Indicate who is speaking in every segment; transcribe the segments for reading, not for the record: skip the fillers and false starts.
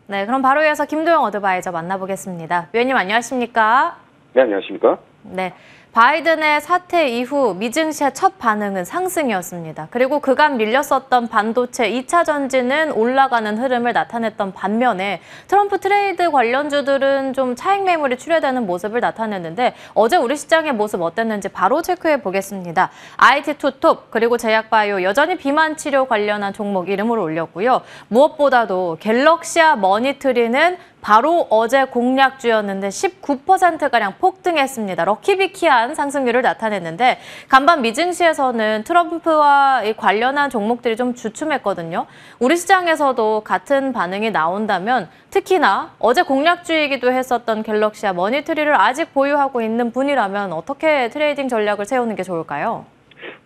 Speaker 1: 네, 그럼 바로 이어서 김도영 어드바이저 만나보겠습니다. 위원님 안녕하십니까?
Speaker 2: 네, 안녕하십니까?
Speaker 1: 네, 바이든의 사퇴 이후 미증시의 첫 반응은 상승이었습니다. 그리고 그간 밀렸었던 반도체 2차 전지는 올라가는 흐름을 나타냈던 반면에 트럼프 트레이드 관련주들은 좀 차익 매물이 출회되는 모습을 나타냈는데 어제 우리 시장의 모습 어땠는지 바로 체크해 보겠습니다. IT 투톱 그리고 제약바이오 여전히 비만 치료 관련한 종목 이름을 올렸고요. 무엇보다도 갤럭시와 머니트리는 바로 어제 공략주였는데 19%가량 폭등했습니다. 럭키비키한 상승률을 나타냈는데 간밤 미증시에서는 트럼프와 관련한 종목들이 좀 주춤했거든요. 우리 시장에서도 같은 반응이 나온다면 특히나 어제 공략주이기도 했었던 갤럭시와 머니트리를 아직 보유하고 있는 분이라면 어떻게 트레이딩 전략을 세우는 게 좋을까요?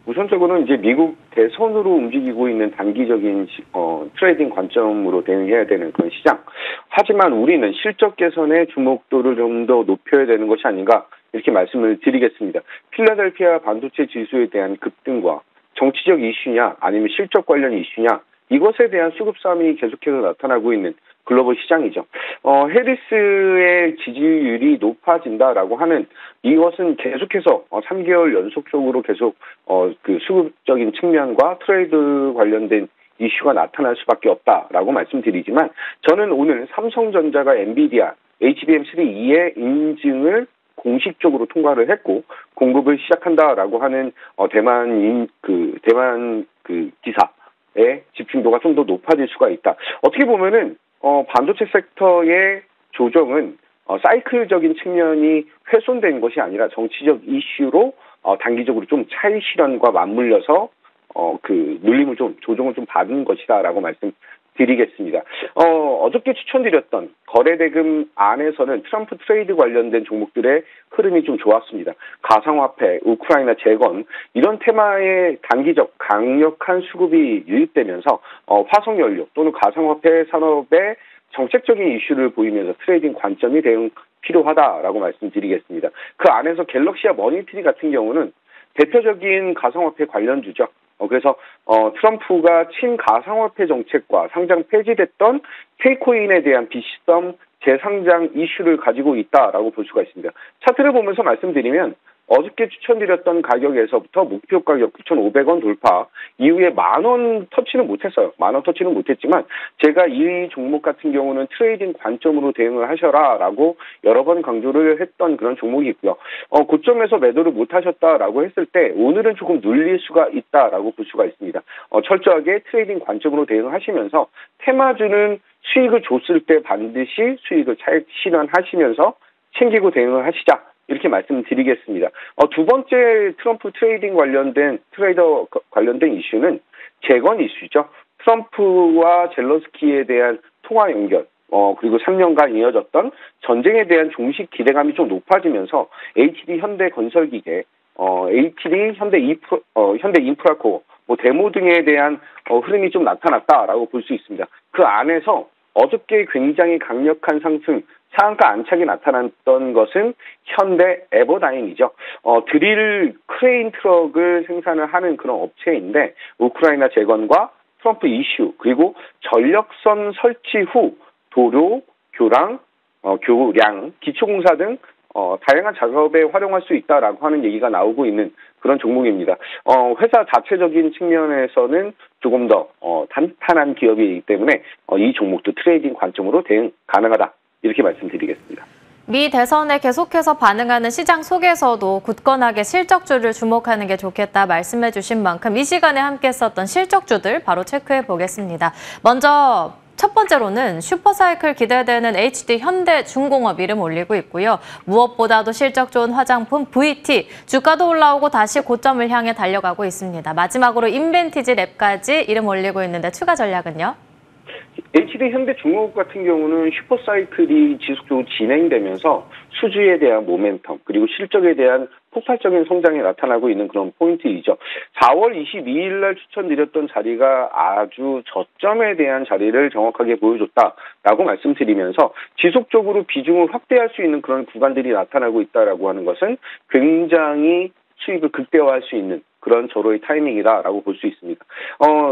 Speaker 2: 우선적으로는 이제 미국 대선으로 움직이고 있는 단기적인 트레이딩 관점으로 대응해야 되는 그런 시장. 하지만 우리는 실적 개선의 주목도를 좀 더 높여야 되는 것이 아닌가 이렇게 말씀을 드리겠습니다. 필라델피아 반도체 지수에 대한 급등과 정치적 이슈냐 아니면 실적 관련 이슈냐 이것에 대한 수급싸움이 계속해서 나타나고 있는 글로벌 시장이죠. 해리스의 지지율이 높아진다라고 하는 이것은 계속해서 3개월 연속적으로 계속 그 수급적인 측면과 트레이드 관련된 이슈가 나타날 수밖에 없다라고 말씀드리지만 저는 오늘 삼성전자가 엔비디아 HBM3E의 인증을 공식적으로 통과를 했고 공급을 시작한다라고 하는 대만 기사의 집중도가 좀 더 높아질 수가 있다. 어떻게 보면은 반도체 섹터의 조정은 사이클적인 측면이 훼손된 것이 아니라 정치적 이슈로 단기적으로 좀 차익 실현과 맞물려서 눌림을 조정을 좀 받은 것이다라고 말씀드리겠습니다. 어저께 추천드렸던 거래대금 안에서는 트럼프 트레이드 관련된 종목들의 흐름이 좀 좋았습니다. 가상화폐, 우크라이나 재건 이런 테마의 단기적 강력한 수급이 유입되면서 화석연료 또는 가상화폐 산업의 정책적인 이슈를 보이면서 트레이딩 관점이 대응 필요하다라고 말씀드리겠습니다. 그 안에서 갤럭시와 머니트리 같은 경우는 대표적인 가상화폐 관련주죠. 그래서 트럼프가 친가상화폐 정책과 상장 폐지됐던 페이코인에 대한 비시점 재상장 이슈를 가지고 있다라고 볼 수가 있습니다. 차트를 보면서 말씀드리면 어저께 추천드렸던 가격에서부터 목표 가격 9,500원 돌파 이후에 10,000원 터치는 못했어요. 10,000원 터치는 못했지만 제가 이 종목 같은 경우는 트레이딩 관점으로 대응을 하셔라라고 여러 번 강조를 했던 그런 종목이 있고요. 고점에서 매도를 못하셨다라고 했을 때 오늘은 조금 눌릴 수가 있다라고 볼 수가 있습니다. 철저하게 트레이딩 관점으로 대응하시면서 테마주는 수익을 줬을 때 반드시 수익을 차익 실현하시면서 챙기고 대응을 하시자. 이렇게 말씀드리겠습니다. 두 번째 트럼프 트레이딩 트레이더 관련된 이슈는 재건 이슈죠. 트럼프와 젤런스키에 대한 통화 연결, 그리고 3년간 이어졌던 전쟁에 대한 종식 기대감이 좀 높아지면서 HD 현대건설기계, HD 현대인프라코어, 데모 등에 대한 흐름이 좀 나타났다라고 볼 수 있습니다. 그 안에서 어저께 굉장히 강력한 상승, 상한가 안착이 나타났던 것은 현대 에버다인이죠. 드릴 크레인 트럭을 생산을 하는 그런 업체인데 우크라이나 재건과 트럼프 이슈 그리고 전력선 설치 후 도로, 교량, 기초공사 등 다양한 작업에 활용할 수 있다라고 하는 얘기가 나오고 있는 그런 종목입니다. 회사 자체적인 측면에서는 조금 더 탄탄한 기업이기 때문에 이 종목도 트레이딩 관점으로 대응 가능하다. 이렇게 말씀드리겠습니다.
Speaker 1: 미 대선에 계속해서 반응하는 시장 속에서도 굳건하게 실적주를 주목하는 게 좋겠다 말씀해 주신 만큼 이 시간에 함께 했었던 실적주들 바로 체크해 보겠습니다. 먼저 첫 번째로는 슈퍼사이클 기대되는 HD 현대중공업 이름 올리고 있고요. 무엇보다도 실적 좋은 화장품 VT, 주가도 올라오고 다시 고점을 향해 달려가고 있습니다. 마지막으로 인벤티지 랩까지 이름 올리고 있는데 추가 전략은요?
Speaker 2: HD 현대중공업 같은 경우는 슈퍼사이클이 지속적으로 진행되면서 수주에 대한 모멘텀 그리고 실적에 대한 폭발적인 성장이 나타나고 있는 그런 포인트이죠. 4월 22일 날 추천드렸던 자리가 아주 저점에 대한 자리를 정확하게 보여줬다라고 말씀드리면서 지속적으로 비중을 확대할 수 있는 그런 구간들이 나타나고 있다라고 하는 것은 굉장히 수익을 극대화할 수 있는 그런 절호의 타이밍이다라고 볼 수 있습니다.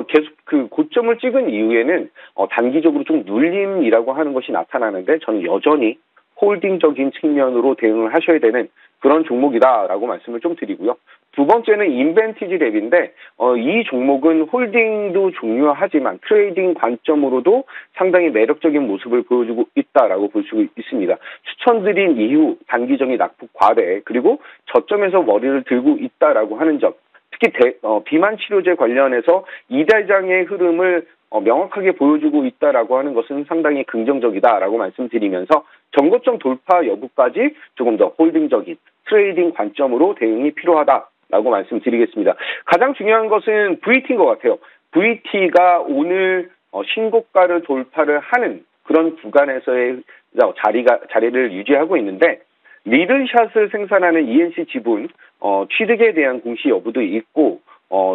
Speaker 2: 계속 그 고점을 찍은 이후에는 단기적으로 좀 눌림이라고 하는 것이 나타나는데 저는 여전히 홀딩적인 측면으로 대응을 하셔야 되는 그런 종목이다라고 말씀을 좀 드리고요. 두 번째는 인벤티지 랩인데 이 종목은 홀딩도 중요하지만 트레이딩 관점으로도 상당히 매력적인 모습을 보여주고 있다라고 볼 수 있습니다. 추천드린 이후 단기적인 낙폭 과대 그리고 저점에서 머리를 들고 있다라고 하는 점, 특히 비만 치료제 관련해서 이대장의 흐름을 명확하게 보여주고 있다라고 하는 것은 상당히 긍정적이다라고 말씀드리면서 전고점 돌파 여부까지 조금 더 홀딩적인 트레이딩 관점으로 대응이 필요하다라고 말씀드리겠습니다. 가장 중요한 것은 VT인 것 같아요. VT가 오늘 신고가를 돌파를 하는 그런 구간에서의 자리를 유지하고 있는데 리들샷을 생산하는 ENC 지분 취득에 대한 공시 여부도 있고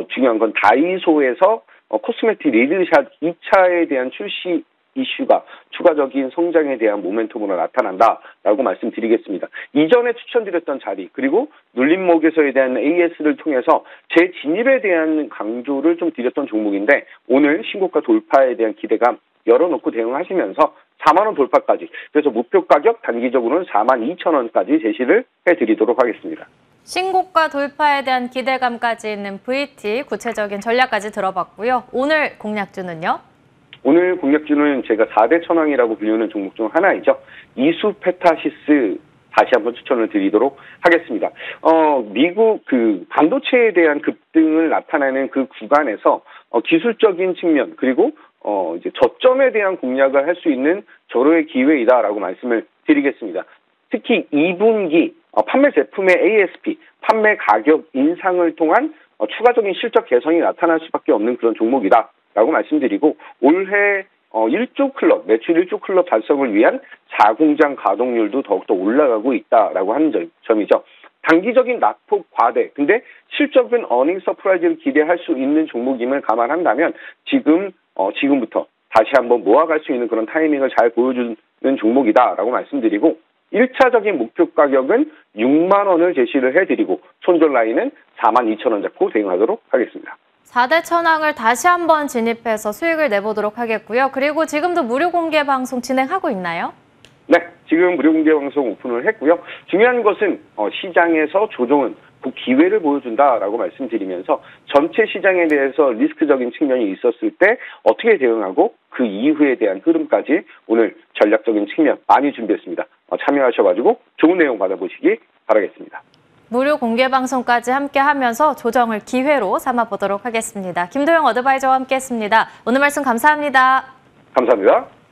Speaker 2: 중요한 건 다이소에서 코스메틱 리들샷 2차에 대한 출시 이슈가 추가적인 성장에 대한 모멘텀으로 나타난다라고 말씀드리겠습니다. 이전에 추천드렸던 자리 그리고 눌림목에서에 대한 AS를 통해서 재진입에 대한 강조를 좀 드렸던 종목인데 오늘 신고가 돌파에 대한 기대감 열어놓고 대응하시면서 4만 원 돌파까지 그래서 목표 가격 단기적으로는 42,000원까지 제시를 해드리도록 하겠습니다.
Speaker 1: 신고가 돌파에 대한 기대감까지 있는 VT 구체적인 전략까지 들어봤고요. 오늘 공략주는요?
Speaker 2: 오늘 공략주는 제가 4대 천왕이라고 불리는 종목 중 하나이죠. 이수페타시스 다시 한번 추천을 드리도록 하겠습니다. 미국 그 반도체에 대한 급등을 나타내는 그 구간에서 기술적인 측면 그리고 이제 저점에 대한 공략을 할 수 있는 절호의 기회이다라고 말씀을 드리겠습니다. 특히 2분기 판매 제품의 ASP, 판매 가격 인상을 통한 추가적인 실적 개선이 나타날 수밖에 없는 그런 종목이다라고 말씀드리고 올해 1조 클럽, 매출 1조 클럽 달성을 위한 4공장 가동률도 더욱더 올라가고 있다라고 하는 점이죠. 단기적인 낙폭 과대, 근데 실적은 어닝 서프라이즈를 기대할 수 있는 종목임을 감안한다면 지금부터 다시 한번 모아갈 수 있는 그런 타이밍을 잘 보여주는 종목이다라고 말씀드리고 1차적인 목표 가격은 6만 원을 제시를 해드리고 손절 라인은 42,000원 잡고 대응하도록 하겠습니다.
Speaker 1: 4대 천왕을 다시 한번 진입해서 수익을 내보도록 하겠고요. 그리고 지금도 무료 공개 방송 진행하고 있나요?
Speaker 2: 네, 지금 무료 공개 방송 오픈을 했고요. 중요한 것은 시장에서 조정은 그 기회를 보여준다라고 말씀드리면서 전체 시장에 대해서 리스크적인 측면이 있었을 때 어떻게 대응하고 그 이후에 대한 흐름까지 오늘 전략적인 측면 많이 준비했습니다. 참여하셔가지고 좋은 내용 받아보시기 바라겠습니다.
Speaker 1: 무료 공개 방송까지 함께하면서 조정을 기회로 삼아보도록 하겠습니다. 김도영 어드바이저와 함께했습니다. 오늘 말씀 감사합니다.
Speaker 2: 감사합니다.